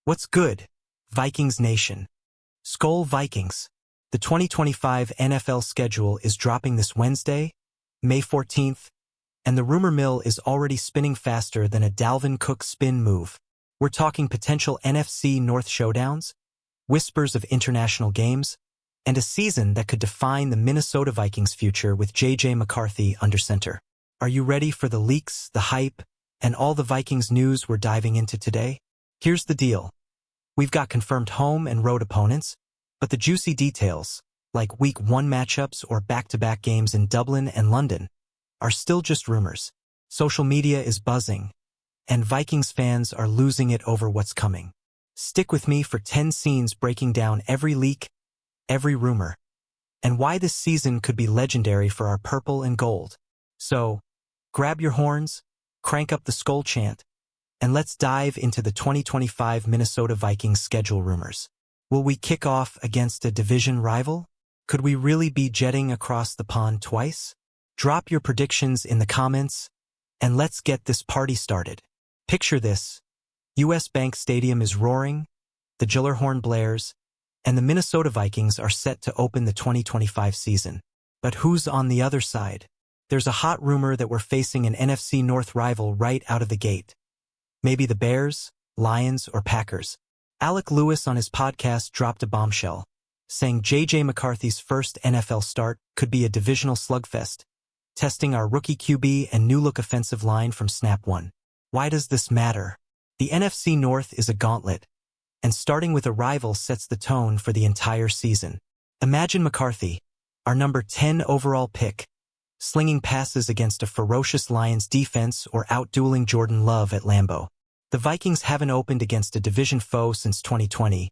What's good, Vikings Nation? Skol Vikings. The 2025 NFL schedule is dropping this Wednesday, May 14th, and the rumor mill is already spinning faster than a Dalvin Cook spin move. We're talking potential NFC North showdowns, whispers of international games, and a season that could define the Minnesota Vikings' future with J.J. McCarthy under center. Are you ready for the leaks, the hype, and all the Vikings news we're diving into today? Here's the deal. We've got confirmed home and road opponents, but the juicy details, like Week 1 matchups or back-to-back games in Dublin and London, are still just rumors. Social media is buzzing, and Vikings fans are losing it over what's coming. Stick with me for 10 scenes breaking down every leak, every rumor, and why this season could be legendary for our purple and gold. So, grab your horns, crank up the Skol chant, and let's dive into the 2025 Minnesota Vikings schedule rumors. Will we kick off against a division rival? Could we really be jetting across the pond twice? Drop your predictions in the comments, and let's get this party started. Picture this. US Bank Stadium is roaring, the Gillerhorn blares, and the Minnesota Vikings are set to open the 2025 season. But who's on the other side? There's a hot rumor that we're facing an NFC North rival right out of the gate. Maybe the Bears, Lions, or Packers. Alec Lewis on his podcast dropped a bombshell, saying J.J. McCarthy's first NFL start could be a divisional slugfest, testing our rookie QB and new-look offensive line from snap one. Why does this matter? The NFC North is a gauntlet, and starting with a rival sets the tone for the entire season. Imagine McCarthy, our number 10 overall pick, slinging passes against a ferocious Lions defense or outdueling Jordan Love at Lambeau. The Vikings haven't opened against a division foe since 2020,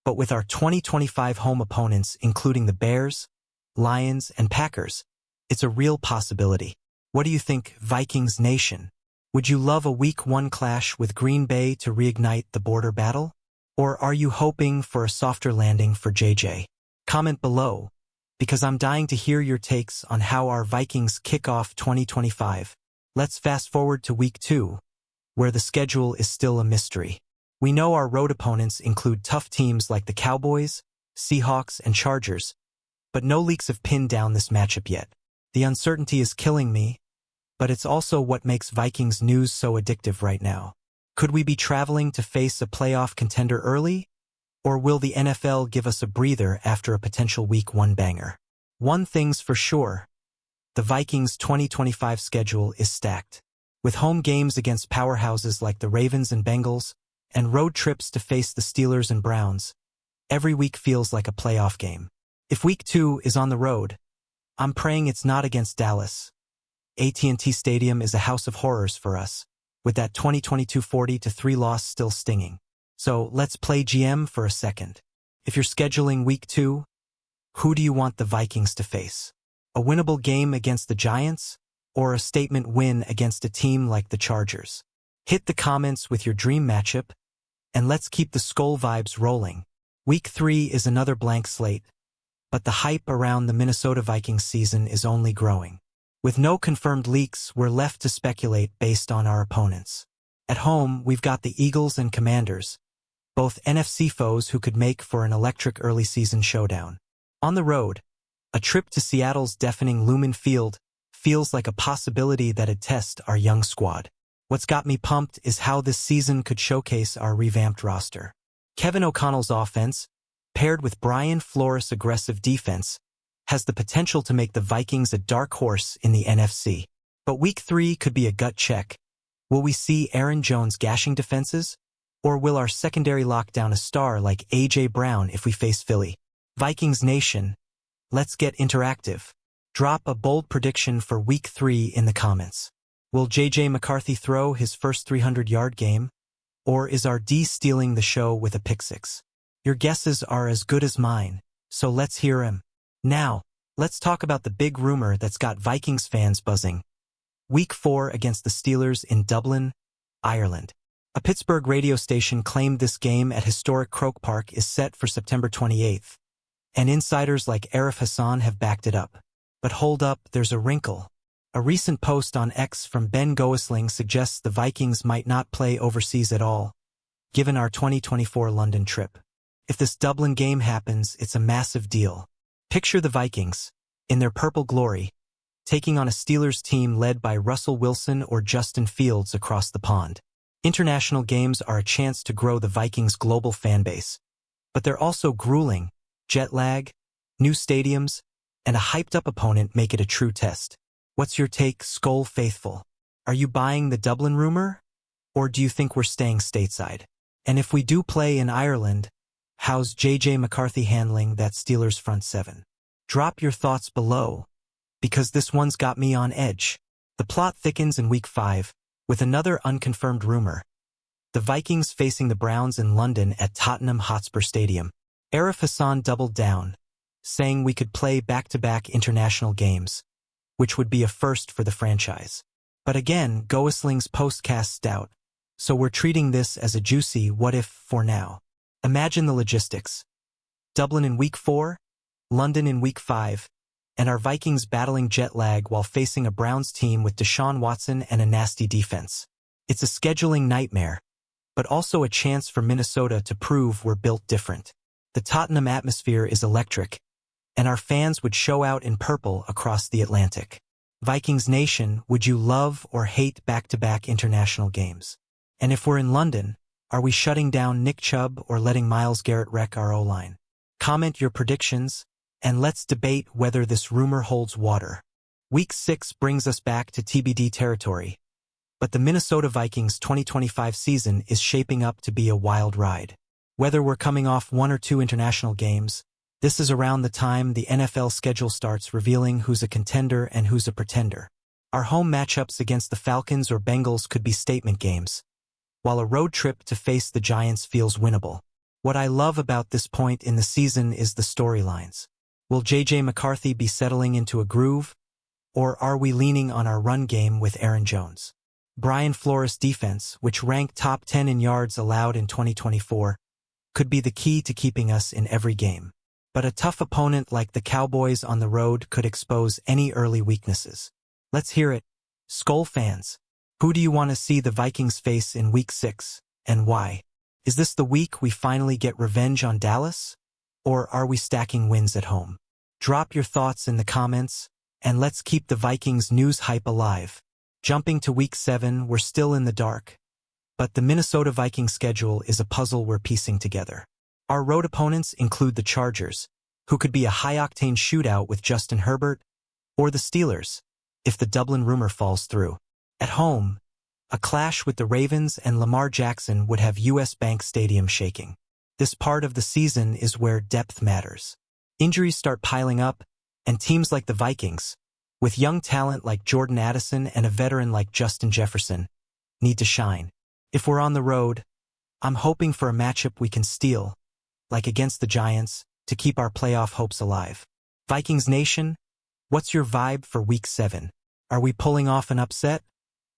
but with our 2025 home opponents including the Bears, Lions, and Packers, it's a real possibility. What do you think, Vikings Nation? Would you love a Week 1 clash with Green Bay to reignite the border battle? Or are you hoping for a softer landing for JJ? Comment below, because I'm dying to hear your takes on how our Vikings kick off 2025. Let's fast forward to Week 2, where the schedule is still a mystery. We know our road opponents include tough teams like the Cowboys, Seahawks, and Chargers, but no leaks have pinned down this matchup yet. The uncertainty is killing me, but it's also what makes Vikings news so addictive right now. Could we be traveling to face a playoff contender early? Or will the NFL give us a breather after a potential Week 1 banger? One thing's for sure, the Vikings' 2025 schedule is stacked. With home games against powerhouses like the Ravens and Bengals, and road trips to face the Steelers and Browns, every week feels like a playoff game. If Week 2 is on the road, I'm praying it's not against Dallas. AT&T Stadium is a house of horrors for us, with that 2022 40-3 loss still stinging. So let's play GM for a second. If you're scheduling Week 2, who do you want the Vikings to face? A winnable game against the Giants? Or a statement win against a team like the Chargers? Hit the comments with your dream matchup, and let's keep the Skol vibes rolling. Week 3 is another blank slate, but the hype around the Minnesota Vikings season is only growing. With no confirmed leaks, we're left to speculate based on our opponents. At home, we've got the Eagles and Commanders, both NFC foes who could make for an electric early season showdown. On the road, a trip to Seattle's deafening Lumen Field feels like a possibility that'd test our young squad. What's got me pumped is how this season could showcase our revamped roster. Kevin O'Connell's offense, paired with Brian Flores' aggressive defense, has the potential to make the Vikings a dark horse in the NFC. But Week 3 could be a gut check. Will we see Aaron Jones gashing defenses? Or will our secondary lock down a star like A.J. Brown if we face Philly? Vikings Nation, let's get interactive. Drop a bold prediction for Week 3 in the comments. Will J.J. McCarthy throw his first 300-yard game? Or is our D stealing the show with a pick-six? Your guesses are as good as mine, so let's hear 'em. Now, let's talk about the big rumor that's got Vikings fans buzzing. Week 4 against the Steelers in Dublin, Ireland. A Pittsburgh radio station claimed this game at historic Croke Park is set for September 28th, and insiders like Arif Hassan have backed it up. But hold up, there's a wrinkle. A recent post on X from Ben Goesling suggests the Vikings might not play overseas at all, given our 2024 London trip. If this Dublin game happens, it's a massive deal. Picture the Vikings, in their purple glory, taking on a Steelers team led by Russell Wilson or Justin Fields across the pond. International games are a chance to grow the Vikings' global fanbase. But they're also grueling. Jet lag, new stadiums, and a hyped-up opponent make it a true test. What's your take, Skol faithful? Are you buying the Dublin rumor? Or do you think we're staying stateside? And if we do play in Ireland, how's JJ McCarthy handling that Steelers front seven? Drop your thoughts below, because this one's got me on edge. The plot thickens in Week 5, with another unconfirmed rumor. The Vikings facing the Browns in London at Tottenham Hotspur Stadium. Arif Hassan doubled down, saying we could play back-to-back international games, which would be a first for the franchise. But again, Goesling's post casts doubt, so we're treating this as a juicy what-if for now. Imagine the logistics. Dublin in Week 4, London in Week 5, and our Vikings battling jet lag while facing a Browns team with Deshaun Watson and a nasty defense. It's a scheduling nightmare, but also a chance for Minnesota to prove we're built different. The Tottenham atmosphere is electric, and our fans would show out in purple across the Atlantic. Vikings Nation, would you love or hate back-to-back international games? And if we're in London, are we shutting down Nick Chubb or letting Myles Garrett wreck our O-line? Comment your predictions, and let's debate whether this rumor holds water. Week 6 brings us back to TBD territory, but the Minnesota Vikings 2025 season is shaping up to be a wild ride. Whether we're coming off 1 or 2 international games, this is around the time the NFL schedule starts revealing who's a contender and who's a pretender. Our home matchups against the Falcons or Bengals could be statement games, while a road trip to face the Giants feels winnable. What I love about this point in the season is the storylines. Will JJ McCarthy be settling into a groove, or are we leaning on our run game with Aaron Jones? Brian Flores' defense, which ranked top 10 in yards allowed in 2024, could be the key to keeping us in every game. But a tough opponent like the Cowboys on the road could expose any early weaknesses. Let's hear it. Skol fans, who do you want to see the Vikings face in Week 6, and why? Is this the week we finally get revenge on Dallas? Or are we stacking wins at home? Drop your thoughts in the comments, and let's keep the Vikings news hype alive. Jumping to Week 7, we're still in the dark, but the Minnesota Vikings schedule is a puzzle we're piecing together. Our road opponents include the Chargers, who could be a high-octane shootout with Justin Herbert, or the Steelers, if the Dublin rumor falls through. At home, a clash with the Ravens and Lamar Jackson would have US Bank Stadium shaking. This part of the season is where depth matters. Injuries start piling up, and teams like the Vikings, with young talent like Jordan Addison and a veteran like Justin Jefferson, need to shine. If we're on the road, I'm hoping for a matchup we can steal, like against the Giants, to keep our playoff hopes alive. Vikings Nation, what's your vibe for Week 7? Are we pulling off an upset?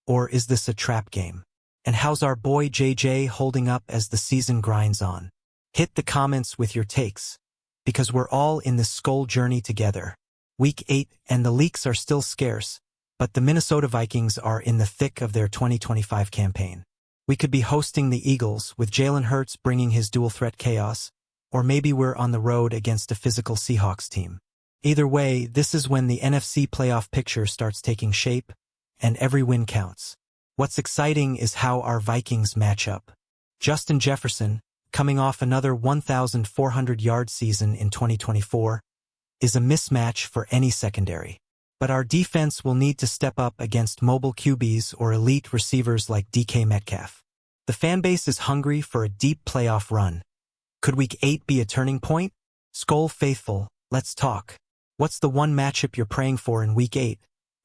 Or is this a trap game? And how's our boy JJ holding up as the season grinds on? Hit the comments with your takes, because we're all in this Skol journey together. Week 8 and the leaks are still scarce, but the Minnesota Vikings are in the thick of their 2025 campaign. We could be hosting the Eagles with Jalen Hurts bringing his dual-threat chaos, or maybe we're on the road against a physical Seahawks team. Either way, this is when the NFC playoff picture starts taking shape, and every win counts. What's exciting is how our Vikings match up. Justin Jefferson, coming off another 1,400-yard season in 2024, is a mismatch for any secondary. But our defense will need to step up against mobile QBs or elite receivers like DK Metcalf. The fanbase is hungry for a deep playoff run. Could Week 8 be a turning point? Skol faithful, let's talk. What's the one matchup you're praying for in Week 8?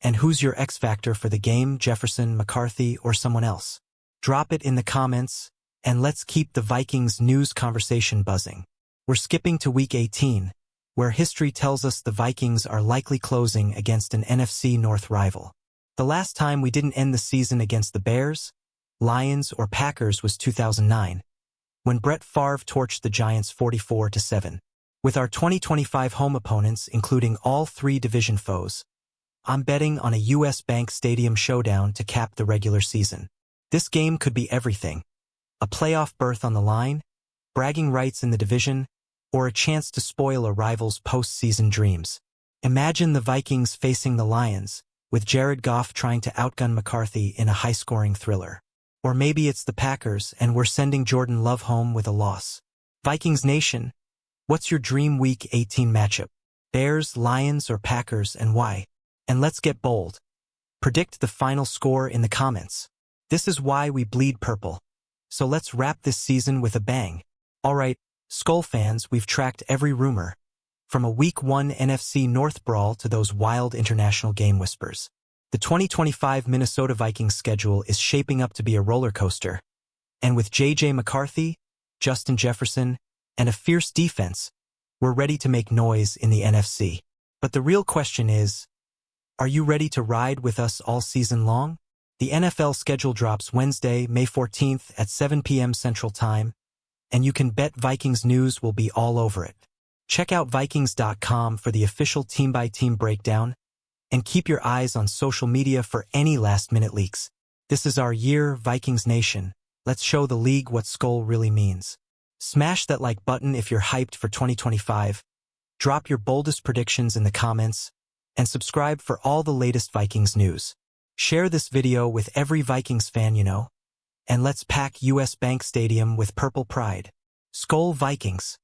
And who's your X factor for the game, Jefferson, McCarthy, or someone else? Drop it in the comments, and let's keep the Vikings news conversation buzzing. We're skipping to Week 18, where history tells us the Vikings are likely closing against an NFC North rival. The last time we didn't end the season against the Bears, Lions, or Packers was 2009, when Brett Favre torched the Giants 44-7. With our 2025 home opponents including all 3 division foes, I'm betting on a US Bank Stadium showdown to cap the regular season. This game could be everything, A playoff berth on the line, bragging rights in the division, or a chance to spoil a rival's postseason dreams. Imagine the Vikings facing the Lions, with Jared Goff trying to outgun McCarthy in a high-scoring thriller. Or maybe it's the Packers and we're sending Jordan Love home with a loss. Vikings Nation, what's your dream Week 18 matchup? Bears, Lions, or Packers, and why? And let's get bold. Predict the final score in the comments. This is why we bleed purple. So let's wrap this season with a bang. Alright, Skol fans, we've tracked every rumor. From a Week 1 NFC North brawl to those wild international game whispers. The 2025 Minnesota Vikings schedule is shaping up to be a roller coaster. And with J.J. McCarthy, Justin Jefferson, and a fierce defense, we're ready to make noise in the NFC. But the real question is, are you ready to ride with us all season long? The NFL schedule drops Wednesday, May 14th at 7 p.m. Central Time, and you can bet Vikings news will be all over it. Check out Vikings.com for the official team-by-team breakdown, and keep your eyes on social media for any last-minute leaks. This is our year, Vikings Nation. Let's show the league what Skol really means. Smash that like button if you're hyped for 2025, drop your boldest predictions in the comments, and subscribe for all the latest Vikings news. Share this video with every Vikings fan you know, and let's pack US Bank Stadium with purple pride. Skol Vikings!